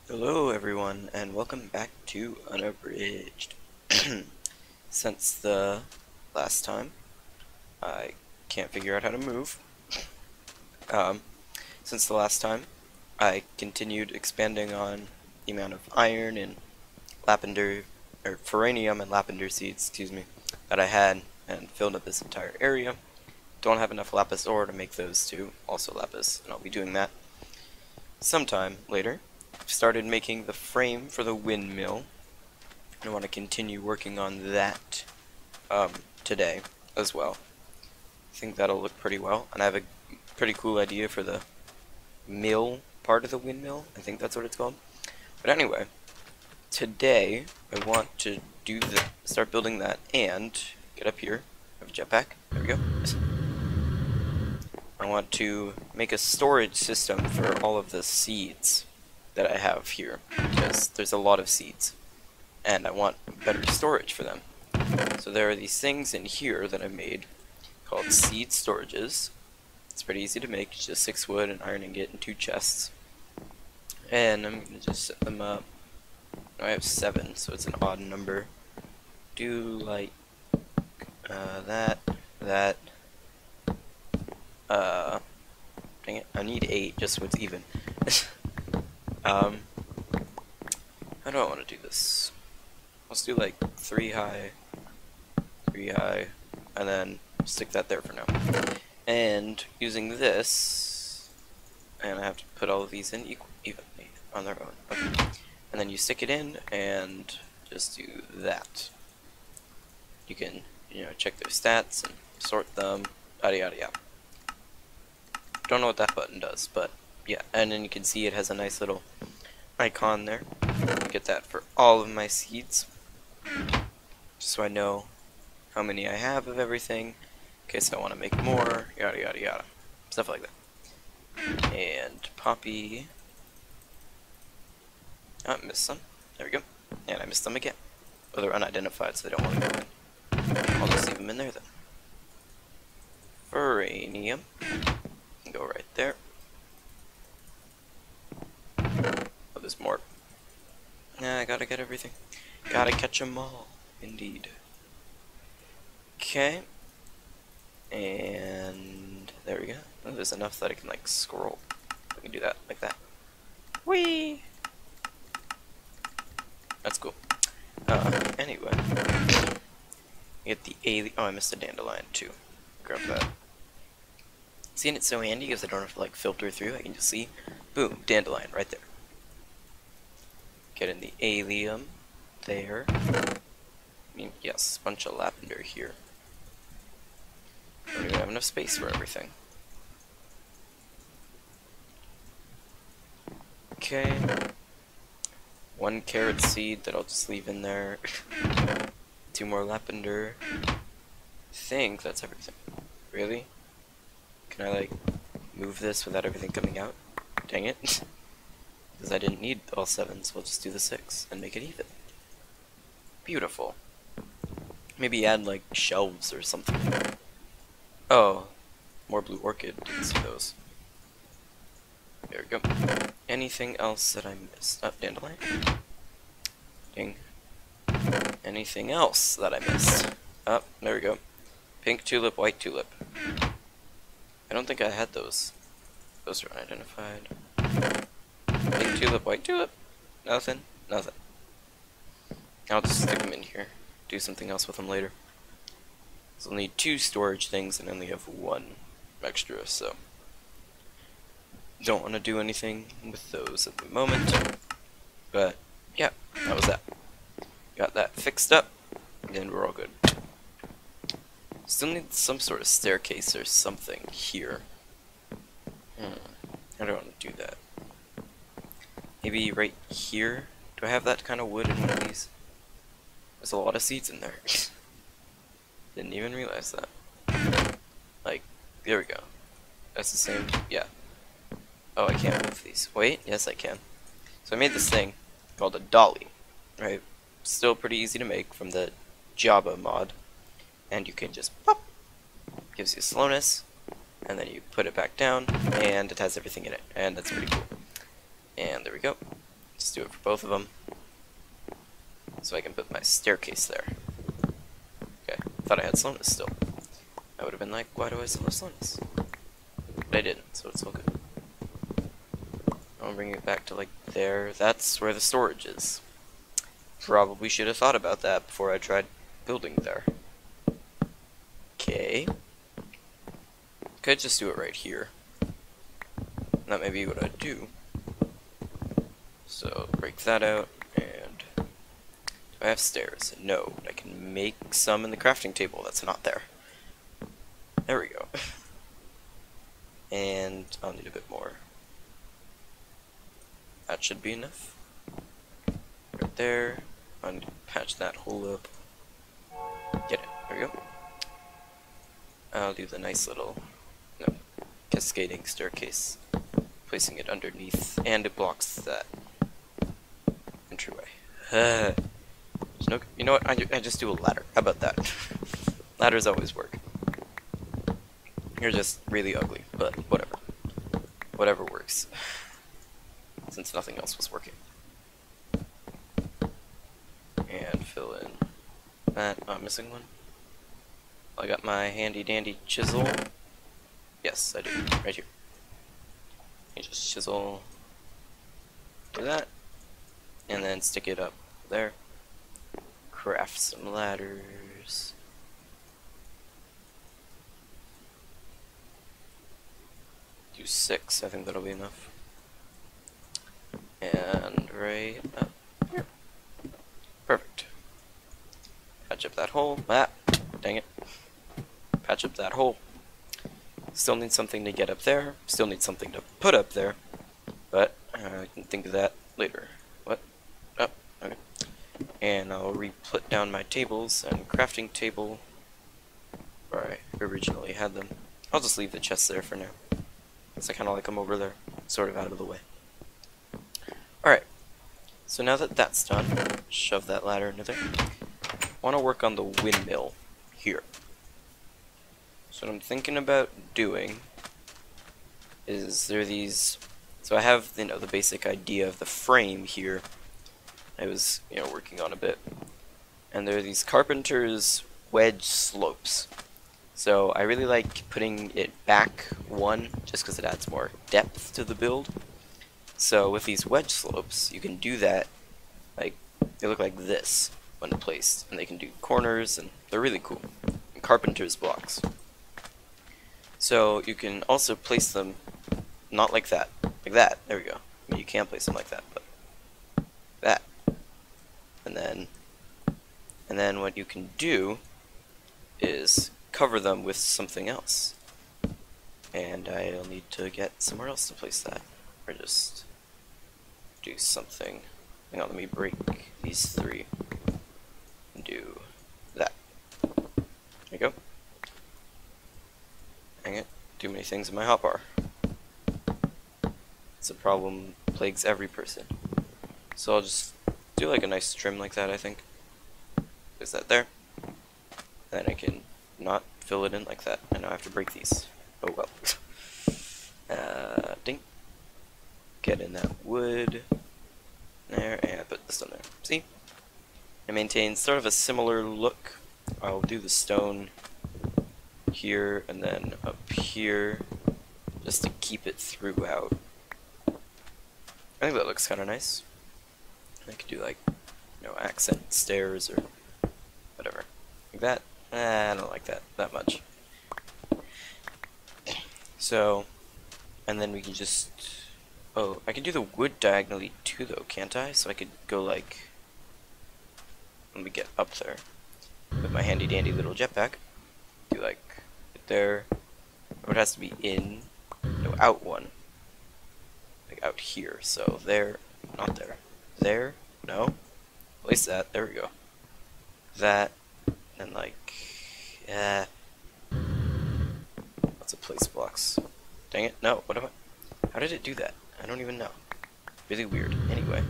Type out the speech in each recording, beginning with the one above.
Hello everyone, and welcome back to Unabridged. Since the last time, I can't figure out how to move. Um, since the last time, I continued expanding on the amount of iron and lavender, or ferranium and lavender seeds, excuse me, that I had, and filled up this entire area. Don't have enough lapis ore to make those two, also lapis, and I'll be doing that sometime later. I've started making the frame for the windmill. I want to continue working on that today as well. I think that'll look pretty well, and I have a pretty cool idea for the mill part of the windmill. I think that's what it's called. But anyway, today I want to start building that and get up here. I have a jetpack. There we go. I want to make a storage system for all of the seeds that I have here, because there's a lot of seeds, and I want better storage for them. So there are these things in here that I made called seed storages. It's pretty easy to make, it's just 6 wood, an iron ingot, and 2 chests. And I'm going to just set them up. I have 7, so it's an odd number. Do like that. Dang it, I need 8 just so it's even. How do I want to do this? Let's do like 3 high, and then stick that there for now. And using this, and I have to put all of these in evenly on their own. Okay. And then you stick it in and just do that. You can, check their stats and sort them, yada yada yada. Don't know what that button does, but yeah. And then you can see it has a nice little icon there. Get that for all of my seeds, just so I know how many I have of everything, in case I want to make more, yada yada yada, stuff like that. And poppy, oh, I missed some, there we go, and I missed them again. Well, they're unidentified, so they don't want to go in. I'll just leave them in there then. Ferranium, go right there. Oh, there's more. I gotta get everything. Gotta catch 'em all, indeed. Okay. And there we go. Oh, there's enough that I can like scroll. I can do that like that. Whee! That's cool. Anyway. Get the alien. Oh, I missed a dandelion too. Grab that. Seeing it's so handy because I don't have to like filter through. I can just see, boom, dandelion right there. Get in the allium there. I mean, yes, a bunch of lavender here. Don't even have enough space for everything. Okay. 1 carrot seed that I'll just leave in there. 2 more lavender. I think that's everything. Really? Can I like move this without everything coming out? Dang it. Because I didn't need all 7, so we'll just do the 6 and make it even. Beautiful. Maybe add like shelves or something. Oh, more blue orchid. Didn't see those. There we go. Anything else that I missed? Oh, dandelion. Ding. Anything else that I missed? Oh, there we go. Pink tulip, white tulip. I don't think I had those. Those are unidentified. Pink tulip, white tulip? Nothing? Nothing. I'll just stick them in here. Do something else with them later. So I'll need 2 storage things and only have 1 extra, so don't want to do anything with those at the moment. But yeah, that was that. Got that fixed up, and we're all good. Still need some sort of staircase or something here. I don't want to do that. Maybe right here? Do I have that kind of wood in one of these? There's a lot of seeds in there. Didn't even realize that. Like, there we go. That's the same, yeah. Oh, I can't move these. Wait, yes I can. So I made this thing called a dolly, right? Still pretty easy to make from the Java mod. And you can just pop. Gives you slowness. And then you put it back down, and it has everything in it. And that's pretty cool. And there we go. Just do it for both of them. So I can put my staircase there. Okay, thought I had slowness still. I would have been like, why do I still have slowness? But I didn't, so it's all good. I'll bring it back to like there. That's where the storage is. Probably should have thought about that before I tried building there. Okay. Could just do it right here. That may be what I'd do. So break that out, and do I have stairs? No, but I can make some in the crafting table that's not there. There we go. And I'll need a bit more. That should be enough. Right there. I'll need to patch that hole up. Get it. There we go. I'll do the nice little cascading staircase. Placing it underneath, and it blocks that entryway. There's no, you know what? I just do a ladder. How about that? Ladders always work. You're just really ugly, but whatever. Whatever works. Since nothing else was working. And fill in that. Oh, I'm missing one. I got my handy dandy chisel. Yes, I do. Right here. You just chisel. Do that. And then stick it up there. Craft some ladders. Do 6, I think that'll be enough. And right up here. Perfect. Patch up that hole. Ah, dang it. Patch up that hole. Still need something to get up there. Still need something to put up there. But I can think of that later. What? Oh, okay. And I'll re-put down my tables and crafting table where I originally had them. I'll just leave the chests there for now, because I kind of like them over there, sort of out of the way. Alright, so now that that's done, shove that ladder into there. I want to work on the windmill here. So what I'm thinking about doing is there are these. So I have the basic idea of the frame here. I was working on a bit, and there are these carpenter's wedge slopes. So I really like putting it back one, just because it adds more depth to the build. So with these wedge slopes, you can do that. Like they look like this when placed, and they can do corners, and they're really cool. And carpenter's blocks. So you can also place them not like that, like that. There we go. I mean, you can place them like that, but that. And then what you can do is cover them with something else. And I'll need to get somewhere else to place that, or just do something. Hang on, let me break these 3 and do that. There you go. Dang it, too many things in my hotbar. It's a problem plagues every person. So I'll just do like a nice trim like that, I think. There's that there. Then I can not fill it in like that. I now have to break these. Oh well. Ding. Get in that wood. There, and put this on there. See? It maintains sort of a similar look. I'll do the stone here and then up here just to keep it throughout. I think that looks kind of nice. I could do like, accent stairs or whatever. Like that. I don't like that much. So, and then we can just, oh, I can do the wood diagonally too though, can't I? So I could go like, let me get up there with my handy dandy little jetpack. Do like there, or it has to be in, no, out one. Like out here, so there, not there. There, no, place that, there we go. That, and like, lots of place blocks. Dang it, no, what am I, how did it do that? I don't even know. Really weird, anyway.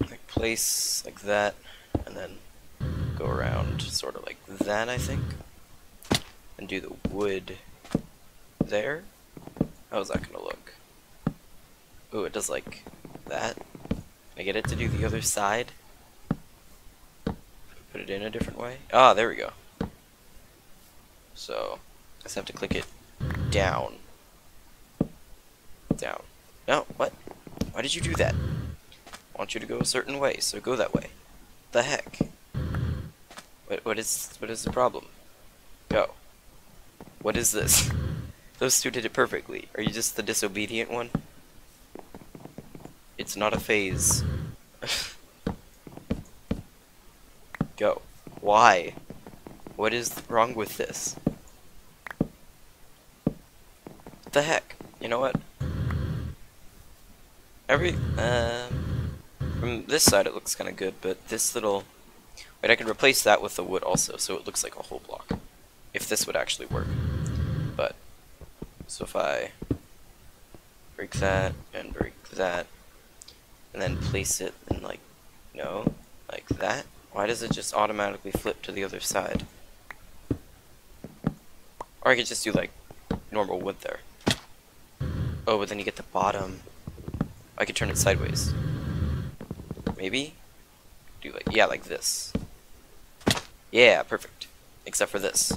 Like place like that, and then go around sort of like that, I think. And do the wood there. How's that gonna look? Ooh, it does like that. I get it to do the other side? Put it in a different way? Ah, there we go. So, I just have to click it down. Down. No, what? Why did you do that? I want you to go a certain way, so go that way. The heck? What is the problem? Go. What is this? Those two did it perfectly. Are you just the disobedient one? It's not a phase. Go. Why? What is wrong with this? What the heck? You know what? From this side it looks kind of good, but this little... Wait, I can replace that with the wood also, so it looks like a whole block. If this would actually work. But, so if I break that, and break that, and then place it in like, no, like that, why does it just automatically flip to the other side? Or I could just do like normal wood there. Oh, but then you get the bottom. I could turn it sideways. Maybe? Do like, yeah, like this. Yeah, perfect. Except for this.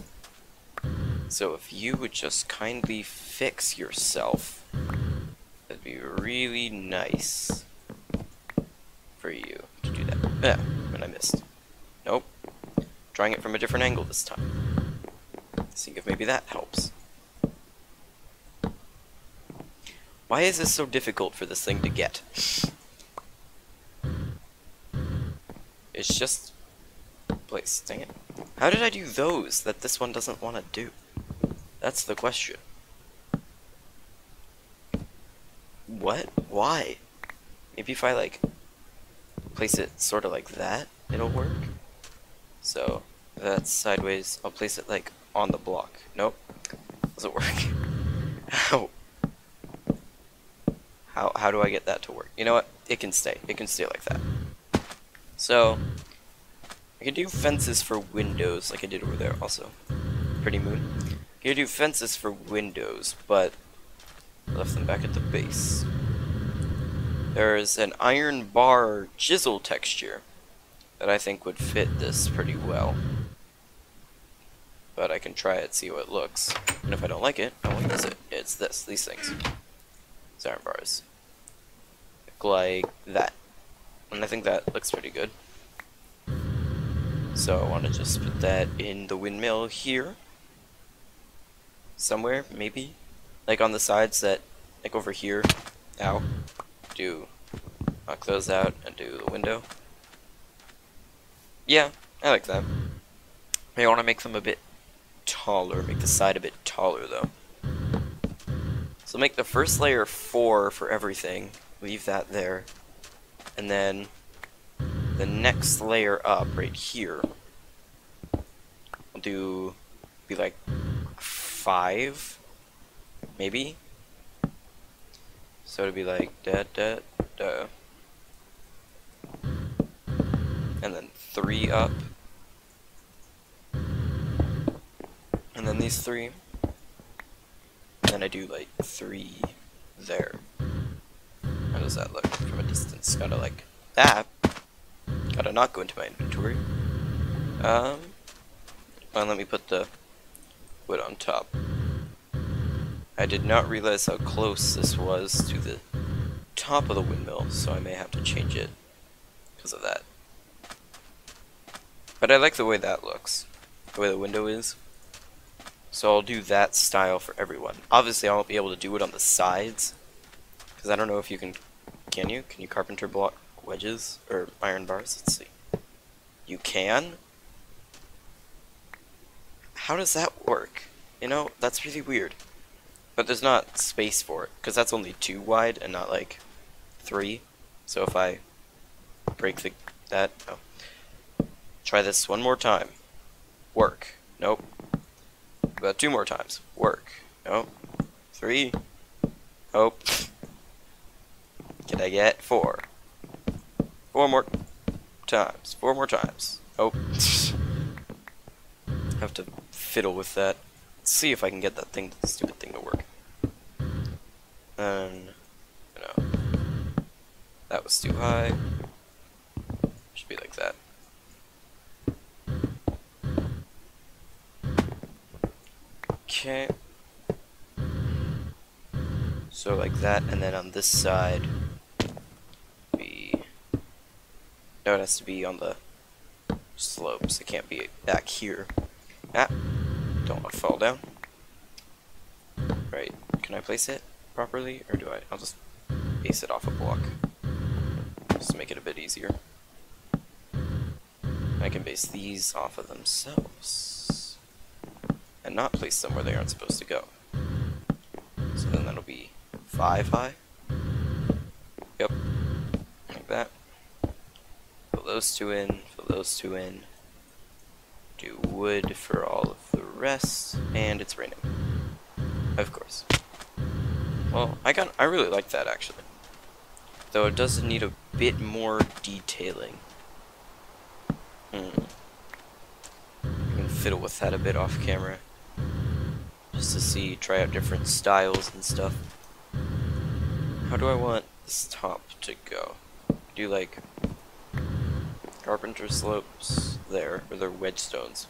So if you would just kindly fix yourself, that'd be really nice for you to do that. Yeah, and I missed. Nope. Drawing it from a different angle this time. See if maybe that helps. Why is this so difficult for this thing to get? It's just... place, dang it. How did I do those that this one doesn't want to do? That's the question. What? Why? Maybe if I, like, place it sort of like that, it'll work? So, that's sideways. I'll place it, like, on the block. Nope. Doesn't work. How? How do I get that to work? You know what? It can stay. It can stay like that. So, I can do fences for windows, like I did over there also. Pretty moon. I can do fences for windows, but I left them back at the base. There's an iron bar chisel texture that I think would fit this pretty well. But I can try it, see how it looks. And if I don't like it, I won't use it. It's this, these things. These iron bars. Look like that. And I think that looks pretty good. So I want to just put that in the windmill here. Somewhere, maybe. Like on the sides that, like over here. Ow. Knock those out and do the window. Yeah, I like that. I want to make them a bit taller, make the side a bit taller though. So make the first layer 4 for everything. Leave that there. And then the next layer up right here, I'll do, be like 5, maybe? So it'd be like da da da. And then 3 up. And then these 3. And then I do like 3 there. How does that look from a distance? Gotta like that. Gotta not go into my inventory. Well, let me put the wood on top. I did not realize how close this was to the top of the windmill, so I may have to change it because of that. But I like the way that looks, the way the window is. So I'll do that style for everyone. Obviously I won't be able to do it on the sides, because I don't know if you can you carpenter block wedges, or iron bars? Let's see. You can? How does that work? You know, that's really weird. But there's not space for it, because that's only 2 wide and not like 3. So if I break that, oh. Try this one more time. Work. Nope. About 2 more times. Work. Nope. 3. Nope. Can I get 4? 4 more times. 4 more times. Nope. Have to fiddle with that. Let's see if I can get that thing, the stupid thing to work. And, you know, That was too high. Should be like that. Okay. So like that, and then on this side, no, it has to be on the slopes. It can't be back here. Ah, don't want to fall down. Right, can I place it properly, or do I? I'll just base it off a block. Just to make it a bit easier. I can base these off of themselves. And not place them where they aren't supposed to go. So then that'll be 5 high. Yep. Like that. Fill those two in, fill those two in. Do wood for all of the rest, and it's raining. Of course. Well, I really like that actually. Though it does need a bit more detailing. I can fiddle with that a bit off camera. Just to see, try out different styles and stuff. How do I want this top to go? Do like carpenter slopes there, or they're wedge stones.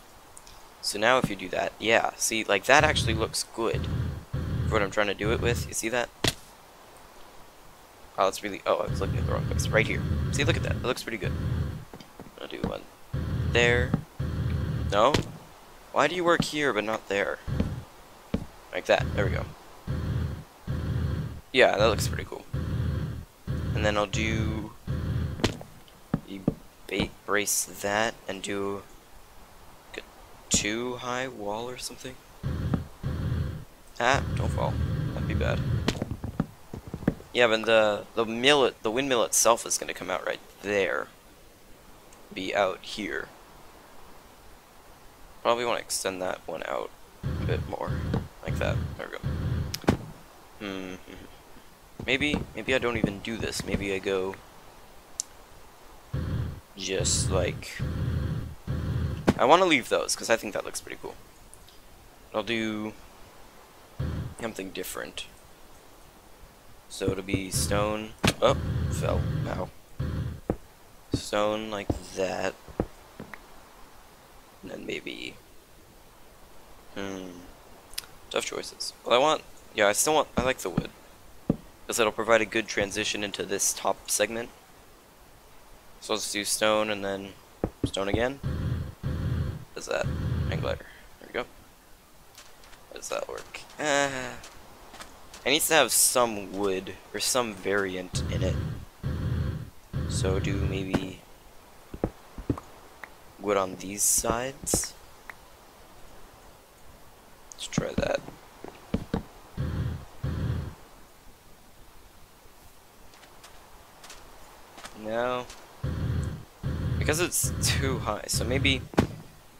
So now if you do that, yeah, see, like that actually looks good for what I'm trying to do it with. You see that? Oh, it's really, oh, I was looking at the wrong place. Right here. See, look at that. It looks pretty good. I'll do one there. No? Why do you work here but not there? Like that. There we go. Yeah, that looks pretty cool. And then I'll do... brace that and do like a 2 high wall or something. Ah, don't fall. That'd be bad. Yeah, but the windmill itself is gonna come out right there. Be out here. Probably want to extend that one out a bit more, like that. There we go. Maybe I don't even do this. Maybe I go just like, I want to leave those because I think that looks pretty cool. I'll do something different. So it'll be stone. Oh, fell. Ow. Stone like that. And then maybe... tough choices. Well, yeah, I like the wood. Because it'll provide a good transition into this top segment. So let's do stone and then stone again. Does that? And glider. There we go. How does that work? It needs to have some wood, or some variant in it. So do maybe wood on these sides. Let's try that. No. Because it's too high, so maybe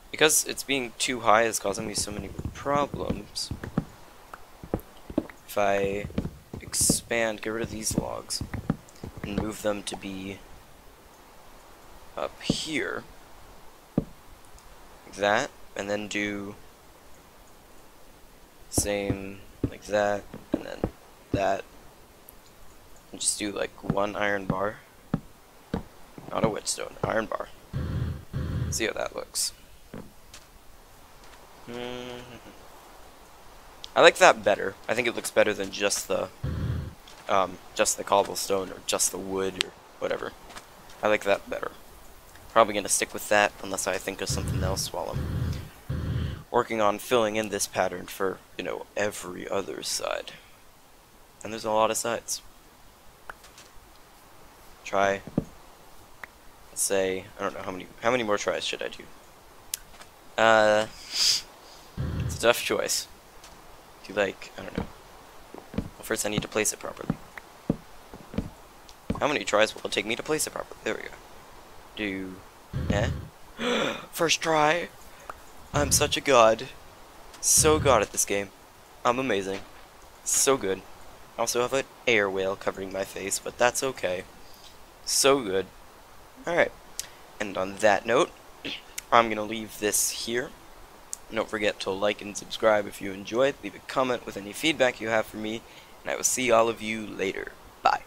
because it's being too high is causing me so many problems. If I expand, get rid of these logs, and move them to be up here, like that, and then do same like that, and then that, and just do like 1 iron bar, not a whetstone, iron bar. See how that looks. I like that better. I think it looks better than just the cobblestone or just the wood or whatever. I like that better. Probably gonna stick with that unless I think of something else while I'm working on filling in this pattern for, you know, every other side. And there's a lot of sides. Try. Let's say, I don't know how many more tries should I do? It's a tough choice. Do like, I don't know. Well, first I need to place it properly. How many tries will it take me to place it properly? There we go. First try! I'm such a god. So god at this game. I'm amazing. So good. I also have an air whale covering my face, but that's okay. So good. Alright. And on that note, I'm gonna leave this here. Don't forget to like and subscribe if you enjoyed. Leave a comment with any feedback you have for me, and I will see all of you later. Bye.